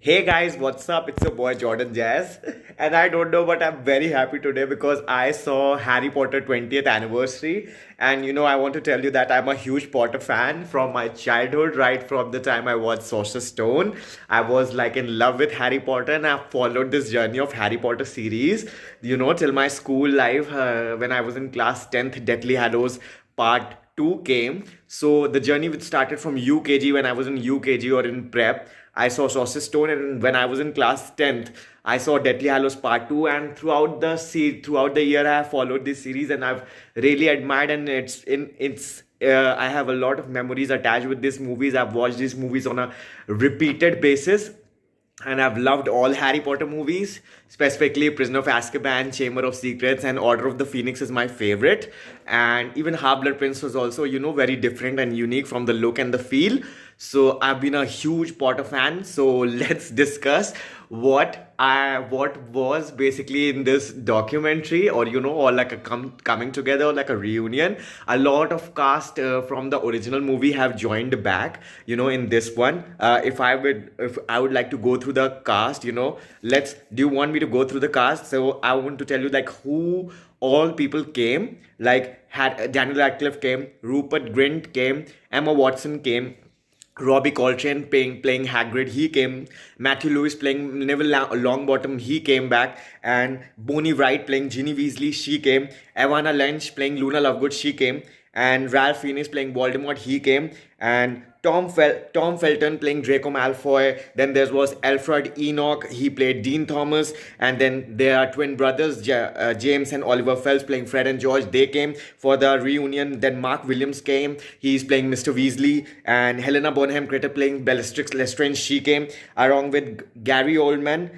Hey guys, what's up? It's your boy Jordan Jazz. And I don't know, but I'm very happy today because I saw Harry Potter 20th anniversary. And I want to tell you that I'm a huge Potter fan from my childhood, right from the time I watched Sorcerer's Stone. I was like in love with Harry Potter and I've followed this journey of Harry Potter series, till my school life when I was in class 10th, Deathly Hallows Part 2 came. So the journey which started from UKG when I was in UKG or in prep. I saw Sorcerer's Stone, and when I was in class 10th, I saw Deathly Hallows Part 2. And throughout the year, I have followed this series, and I've really admired. And I have a lot of memories attached with these movies. I've watched these movies on a repeated basis, and I've loved all Harry Potter movies, specifically Prisoner of Azkaban, Chamber of Secrets, and Order of the Phoenix is my favorite. And even Half-Blood Prince was also, very different and unique from the look and the feel. So I've been a huge Potter fan. So let's discuss what was basically in this documentary, or like a coming together, or like a reunion. A lot of cast from the original movie have joined back, in this one. If I would like to go through the cast, let's do you want me to go through the cast? So I want to tell you like who all people came. Like had Daniel Radcliffe came, Rupert Grint came, Emma Watson came, Robbie Coltrane playing Hagrid, he came. Matthew Lewis playing Neville Longbottom, he came back. And Bonnie Wright playing Ginny Weasley, she came. Evanna Lynch playing Luna Lovegood, she came. And Ralph Fiennes playing Voldemort, he came. And Tom Felton playing Draco Malfoy. Then there was Alfred Enoch, he played Dean Thomas. And then there are twin brothers, James and Oliver Phelps playing Fred and George. They came for the reunion. Then Mark Williams came, he's playing Mr. Weasley. And Helena Bonham Carter playing Bellatrix Lestrange, she came, along with Gary Oldman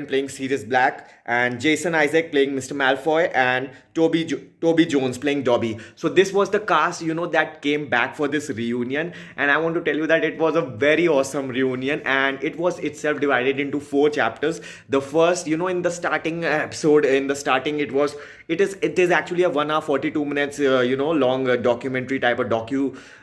playing Sirius Black, and Jason Isaac playing Mr. Malfoy, and Toby Jones playing Dobby. So this was the cast, that came back for this reunion. And I want to tell you that it was a very awesome reunion, and it was itself divided into 4 chapters. The first, in the starting episode, in the starting, it is actually a 1 hour 42 minutes, long documentary type of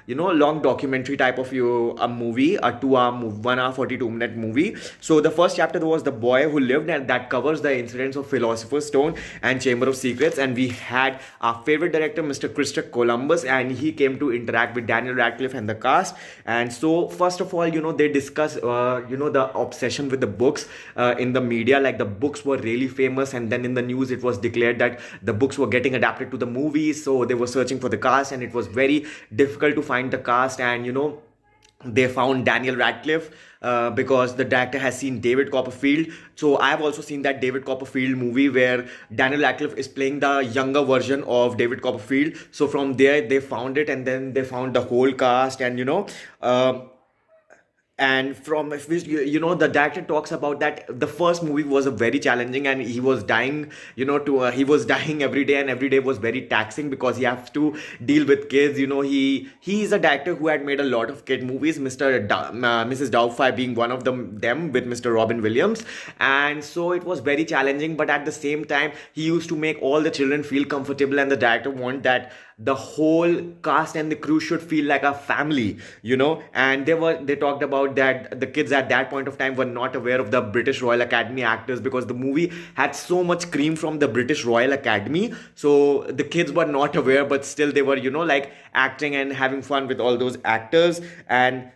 long documentary type of a movie, a 2 hour 1 hour 42-minute movie. So the first chapter was The Boy Who Lived, and that covers the incidents of Philosopher's Stone and Chamber of Secrets. And we had our favorite director, Mr. Christopher Columbus, and he came to interact with Daniel Radcliffe and the cast. And so first of all, they discuss the obsession with the books in the media. Like the books were really famous, and then in the news it was declared that the books were getting adapted to the movies. So they were searching for the cast, and it was very difficult to find the cast. And they found Daniel Radcliffe because the director has seen David Copperfield. So I have also seen that David Copperfield movie where Daniel Radcliffe is playing the younger version of David Copperfield. So from there they found it, and then they found the whole cast. And and from if we, the director talks about that the first movie was a very challenging, and he was dying, he was dying every day, and every day was very taxing because he has to deal with kids. He is a director who had made a lot of kid movies, Mrs. Doubtfire being one of them with Mr. Robin Williams. And so it was very challenging, but at the same time he used to make all the children feel comfortable, and the director wanted that the whole cast and the crew should feel like a family. And they talked about that the kids at that point of time were not aware of the British Royal Academy actors, because the movie had so much cream from the British Royal Academy. So the kids were not aware, but still they were like acting and having fun with all those actors. And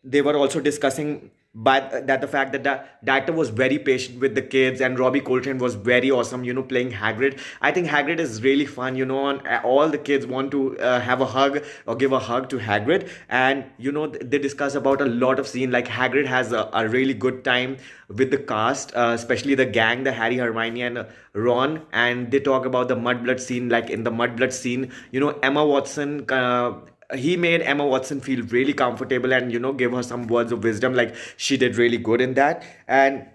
they were also discussing but that the fact that the director was very patient with the kids, and Robbie Coltrane was very awesome, playing Hagrid. I think Hagrid is really fun, and all the kids want to have a hug or give a hug to Hagrid. And they discuss about a lot of scene. Like Hagrid has a really good time with the cast, especially the gang, the Harry, Hermione, and Ron. And they talk about the mudblood scene. Like in the mudblood scene, Emma Watson, he made Emma Watson feel really comfortable, and give her some words of wisdom. Like she did really good in that. And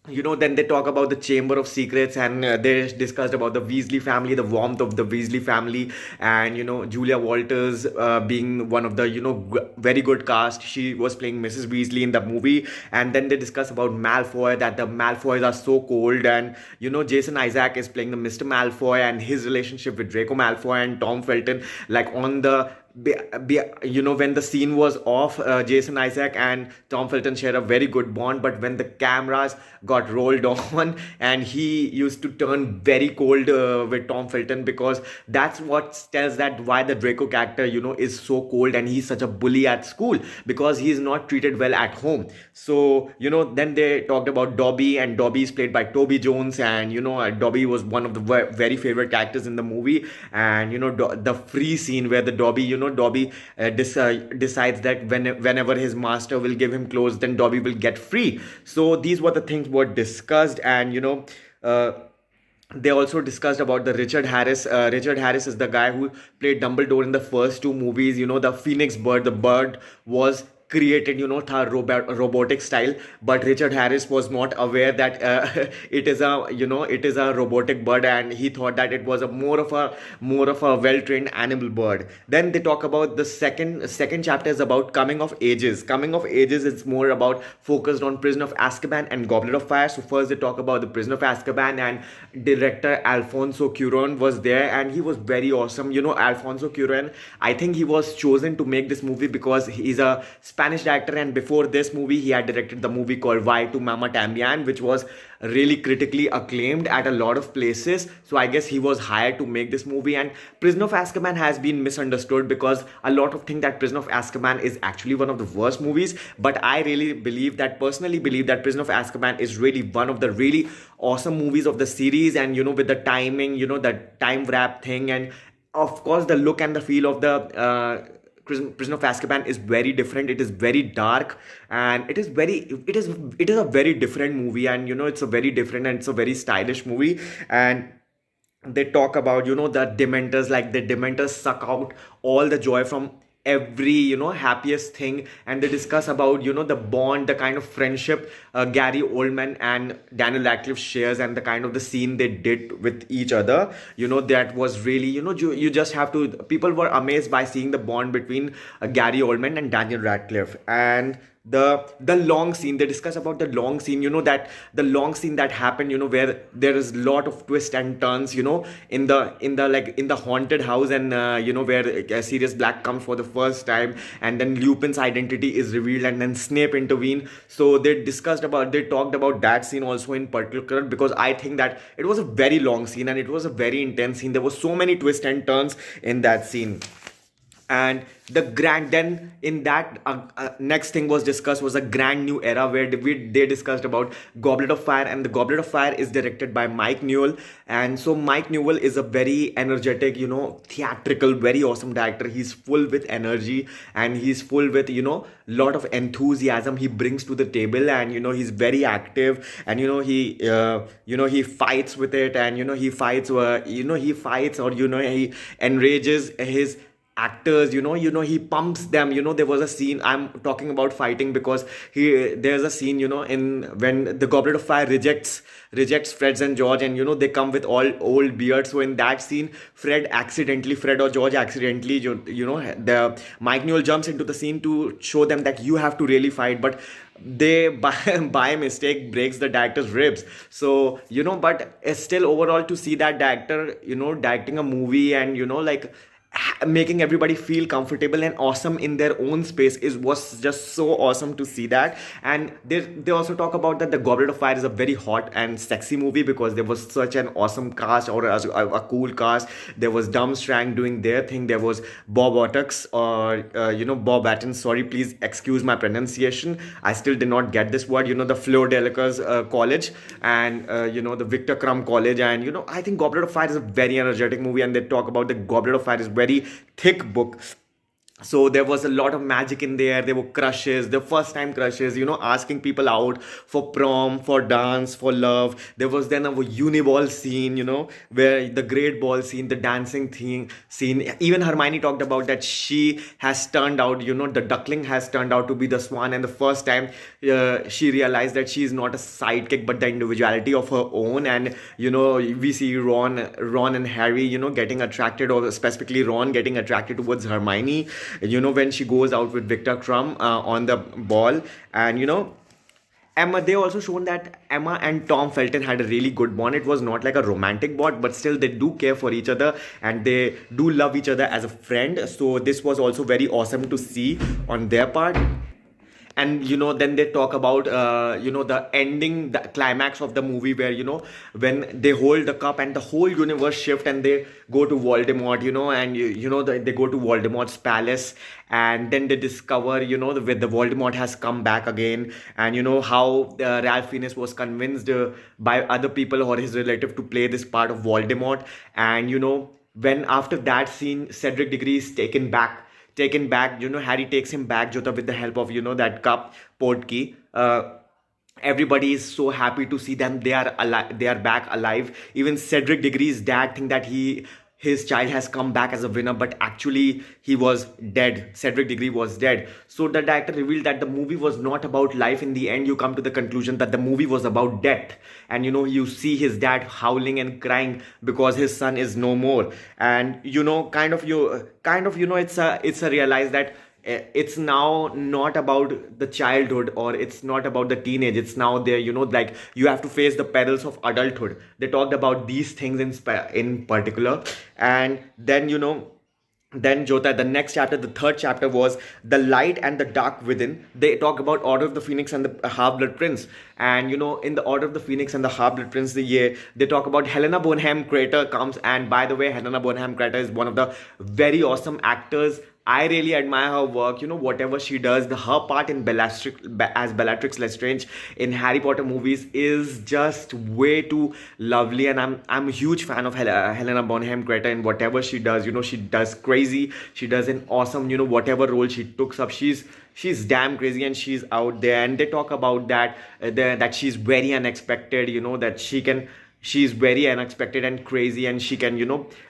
then they talk about the Chamber of Secrets, and they discussed about the Weasley family, the warmth of the Weasley family. And Julia Walters being one of the very good cast. She was playing Mrs. Weasley in the movie. And then they discuss about Malfoy, that the Malfoys are so cold. And Jason Isaac is playing the Mr. Malfoy, and his relationship with Draco Malfoy. And Tom Felton, like on the be, when the scene was off, Jason Isaac and Tom Felton share a very good bond. But when the cameras got rolled on, and he used to turn very cold with Tom Felton, because that's what tells that why the Draco character, is so cold, and he's such a bully at school because he's not treated well at home. So, then they talked about Dobby, and Dobby is played by Toby Jones, and Dobby was one of the very favorite characters in the movie. And the free scene where the Dobby, Dobby decides that whenever his master will give him clothes, then Dobby will get free. So these were the things were discussed. And uh, they also discussed about the Richard Harris. Richard Harris is the guy who played Dumbledore in the first two movies. The Phoenix bird. The bird was created, through robotic style, but Richard Harris was not aware that it is a robotic bird, and he thought that it was a more of a well trained animal bird. Then they talk about the second chapter is about coming of ages. Coming of ages is more about focused on Prisoner of Azkaban and Goblet of Fire. So first they talk about the Prisoner of Azkaban, and director Alfonso Cuarón was there, and he was very awesome. Alfonso Cuarón, I think he was chosen to make this movie because he's a Spanish director, and before this movie he had directed the movie called Why to Mama Tambien, which was really critically acclaimed at a lot of places. So I guess he was hired to make this movie. And Prisoner of Azkaban has been misunderstood because a lot of think that Prisoner of Azkaban is actually one of the worst movies, but I really personally believe that Prisoner of Azkaban is really one of the really awesome movies of the series. And with the timing, the time wrap thing, and of course the look and the feel of the Prisoner of Azkaban is very different. It is very dark, and it is a very different movie. And it's a very different, and it's a very stylish movie. And they talk about the Dementors, like the Dementors suck out all the joy from every happiest thing. And they discuss about the bond, the kind of friendship Gary Oldman and Daniel Radcliffe shares, and the kind of the scene they did with each other. That was really, you just have to, people were amazed by seeing the bond between Gary Oldman and Daniel Radcliffe. And the long scene, they discuss about the long scene, that the long scene that happened, where there is a lot of twists and turns, in the haunted house. And where Sirius Black comes for the first time, and then Lupin's identity is revealed, and then Snape intervene. So they talked about that scene also in particular, because I think that it was a very long scene, and it was a very intense scene. There were so many twists and turns in that scene. And then in that next thing was discussed was a grand new era, where they discussed about Goblet of Fire. And the Goblet of Fire is directed by Mike Newell. And so Mike Newell is a very energetic, theatrical, very awesome director. He's full with energy, and he's full with lot of enthusiasm he brings to the table. And he's very active, and he fights with it. And he fights, or he enrages his actors. He pumps them. There was a scene, I'm talking about fighting because there's a scene, in when the Goblet of Fire rejects Fred and George, and they come with all old beards. So in that scene, Fred or George accidentally, the Mike Newell jumps into the scene to show them that you have to really fight, but they by mistake breaks the director's ribs. So but still overall, to see that director directing a movie, and like making everybody feel comfortable and awesome in their own space was just so awesome to see that. And they also talk about that the Goblet of Fire is a very hot and sexy movie because there was such an awesome cast, or a cool cast. There was Durmstrang doing their thing. There was Bob Ottix, or Bob Batten, sorry, please excuse my pronunciation, I still did not get this word, the Fleur Delacour's college, and the Victor Crumb college. And I think Goblet of Fire is a very energetic movie. And they talk about the Goblet of Fire is very thick book. So there was a lot of magic in there. There were crushes, the first time crushes, asking people out for prom, for dance, for love. There was then a uniball scene, where the great ball scene, the dancing scene. Even Hermione talked about that she has turned out, the duckling has turned out to be the swan. And the first time she realized that she is not a sidekick, but the individuality of her own. And, we see Ron and Harry, getting attracted, or specifically Ron getting attracted towards Hermione, when she goes out with Victor Crumb on the ball. And Emma, they also shown that Emma and Tom Felton had a really good bond. It was not like a romantic bond, but still they do care for each other and they do love each other as a friend. So this was also very awesome to see on their part. And then they talk about the ending, the climax of the movie, where when they hold the cup and the whole universe shift and they go to Voldemort, and they go to Voldemort's palace, and then they discover the Voldemort has come back again, and how Ralph Fiennes was convinced by other people or his relative to play this part of Voldemort. And when after that scene Cedric Diggory is taken back, Harry takes him back, Jota, with the help of that cup portkey. Everybody is so happy to see them, they are alive, they are back alive. Even Cedric Diggory's dad think that his child has come back as a winner, but actually he was dead. Cedric Diggory was dead. So the director revealed that the movie was not about life. In the end, you come to the conclusion that the movie was about death. And you see his dad howling and crying because his son is no more. And it's a realize that it's now not about the childhood, or it's not about the teenage. It's now there, like you have to face the perils of adulthood. They talked about these things in particular. And then Jota, the next chapter, the third chapter, was The Light and the Dark Within. They talk about Order of the Phoenix and the Half-Blood Prince. And in the Order of the Phoenix and the Half-Blood Prince, they talk about Helena Bonham Carter comes. And by the way, Helena Bonham Carter is one of the very awesome actors. I really admire her work, whatever she does. Her part in as Bellatrix Lestrange in Harry Potter movies is just way too lovely, and I'm a huge fan of Helena Bonham Carter, and whatever she does, she does crazy. She does an awesome, whatever role she took up, she's damn crazy, and she's out there. And they talk about that she's very unexpected, that she's very unexpected and crazy, and she can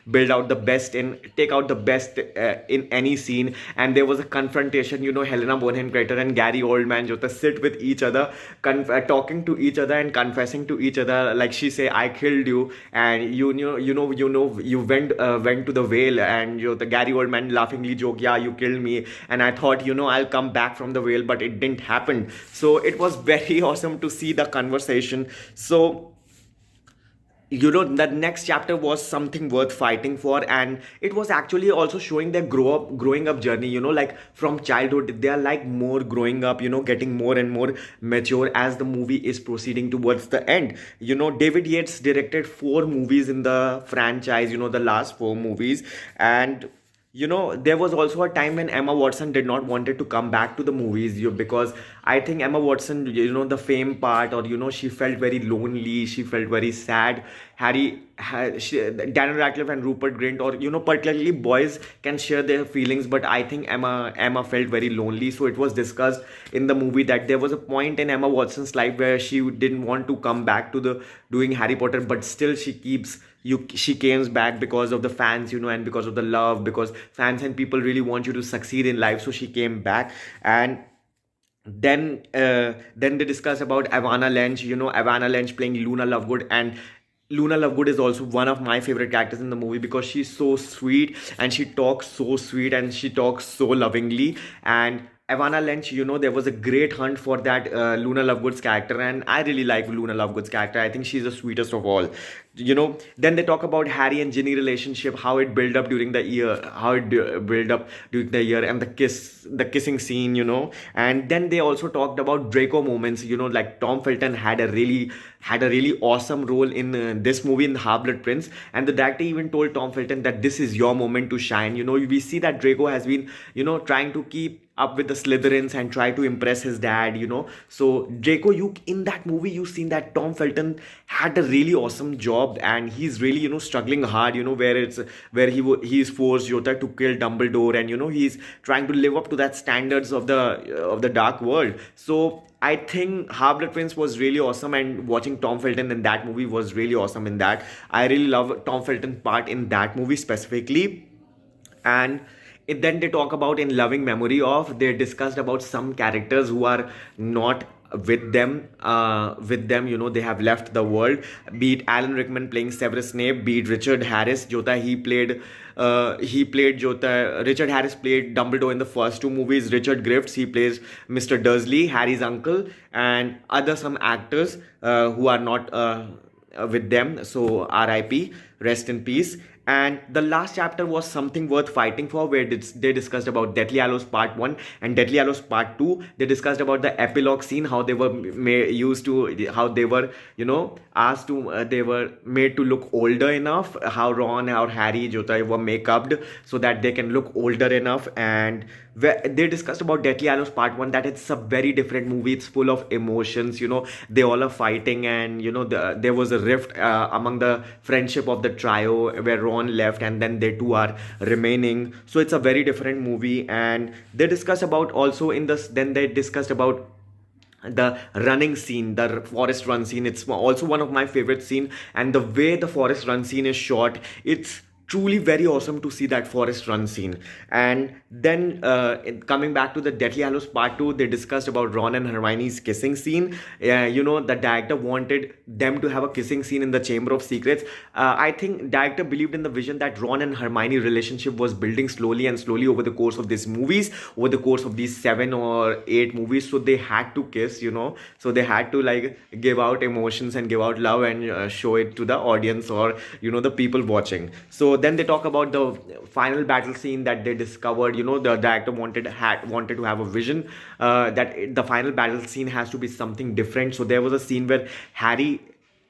build out the best and take out the best in any scene. And there was a confrontation, Helena Bonham Carter and Gary Oldman just sit with each other, talking to each other and confessing to each other. Like she say, I killed you, and you went to the whale, and the Gary Oldman laughingly joke, yeah, you killed me, and I thought I'll come back from the whale, but it didn't happen. So it was very awesome to see the conversation. So the next chapter was something worth fighting for, and it was actually also showing their growing up journey, like from childhood they are like more growing up, getting more and more mature as the movie is proceeding towards the end. David Yates directed 4 movies in the franchise, the last 4 movies. And there was also a time when Emma Watson did not wanted to come back to the movies, because I think Emma Watson, the fame part, or she felt very lonely, she felt very sad. Daniel Radcliffe and Rupert Grint, or particularly boys can share their feelings, but I think Emma felt very lonely. So it was discussed in the movie that there was a point in Emma Watson's life where she didn't want to come back to the doing Harry Potter, but still she came back because of the fans, and because of the love, because fans and people really want you to succeed in life. So she came back. And then they discuss about Ivana Lynch, Ivana Lynch playing Luna Lovegood. And Luna Lovegood is also one of my favorite characters in the movie, because she's so sweet and she talks so sweet and she talks so lovingly. And Ivana Lynch, there was a great hunt for that Luna Lovegood's character, and I really like Luna Lovegood's character. I think she's the sweetest of all. Then they talk about Harry and Ginny relationship, how it built up during the year, and the kissing scene, And then they also talked about Draco moments, like Tom Felton had a really awesome role in this movie in The Half-Blood Prince, and the director even told Tom Felton that this is your moment to shine. We see that Draco has been, trying to keep up with the Slytherins and try to impress his dad, So Draco, in that movie, you seen that Tom Felton had a really awesome job, and he's really, struggling hard, where he is forced Jota to kill Dumbledore, and he's trying to live up to that standards of the dark world. So I think Half-Blood Prince was really awesome, and watching Tom Felton in that movie was really awesome in that. I really love Tom Felton's part in that movie specifically. And then they talk about in loving memory of, they discussed about some characters who are not with them, you know, they have left the world. Be it Alan Rickman playing Severus Snape, be it Richard Harris, Jota, he played Jota. Richard Harris played Dumbledore in the first two movies. Richard Griffiths, he plays Mr. Dursley, Harry's uncle, and other some actors who are not with them. So RIP, rest in peace. And the last chapter was something worth fighting for, where they discussed about Deathly Hallows Part 1 and Deathly Hallows Part 2. They discussed about the epilogue scene, how they were used to, how they were, you know, asked to, they were made to look older enough, how Ron or Harry, Jota were make-upped so that they can look older enough. And they discussed about Deathly Hallows Part 1, that it's a very different movie. It's full of emotions, you know, they all are fighting, and, you know, there was a rift among the friendship of the trio, where Ron left and then they two are remaining. So it's a very different movie. And they discussed about also in this, then they discussed about the running scene, the forest run scene. It's also one of my favorite scene, and the way the forest run scene is shot, it's truly very awesome to see that forest run scene. And then coming back to the Deathly Hallows Part 2, they discussed about Ron and Hermione's kissing scene. You know, the director wanted them to have a kissing scene in the Chamber of Secrets. I think director believed in the vision that Ron and Hermione relationship was building slowly and slowly over the course of these movies, over the course of these 7 or 8 movies. So they had to kiss, you know, so they had to like give out emotions and give out love and show it to the audience, or, you know, the people watching. So then they talk about the final battle scene that they discovered. You know, the director wanted to have a vision that the final battle scene has to be something different. So there was a scene where Harry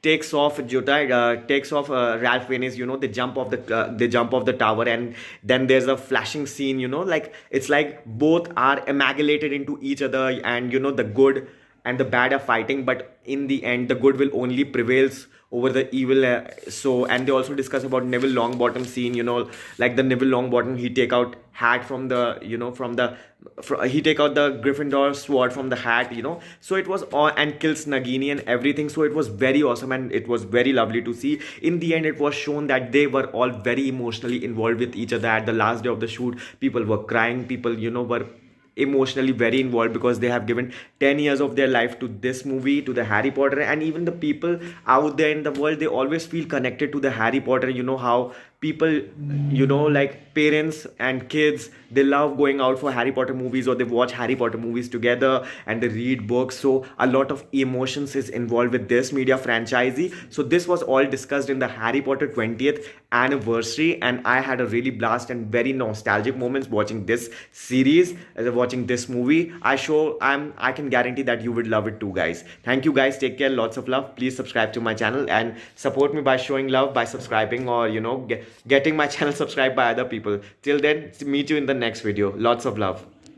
takes off Ralph Fiennes. You know, they jump off the tower, and then there's a flashing scene. You know, like it's like both are amalgamated into each other, and, you know, the good and the bad are fighting, but in the end the good will only prevails over the evil. So, and they also discuss about Neville Longbottom scene, you know, like the Neville Longbottom, he take out hat from the, you know, he take out the Gryffindor sword from the hat, you know. So it was all, and kills Nagini and everything. So it was very awesome, and it was very lovely to see. In the end, it was shown that they were all very emotionally involved with each other. At the last day of the shoot, people were crying, people, you know, were emotionally very involved, because they have given 10 years of their life to this movie, to the Harry Potter. And even the people out there in the world, they always feel connected to the Harry Potter. You know how people, you know, like parents and kids, they love going out for Harry Potter movies, or they watch Harry Potter movies together and they read books. So a lot of emotions is involved with this media franchise. So this was all discussed in the Harry Potter 20th anniversary, and I had a really blast and very nostalgic moments watching this series, watching this movie. I can guarantee that you would love it too, guys. Thank you, guys. Take care. Lots of love. Please subscribe to my channel and support me by showing love, by subscribing, or, you know, getting my channel subscribed by other people. Till then, meet you in the next video. Lots of love.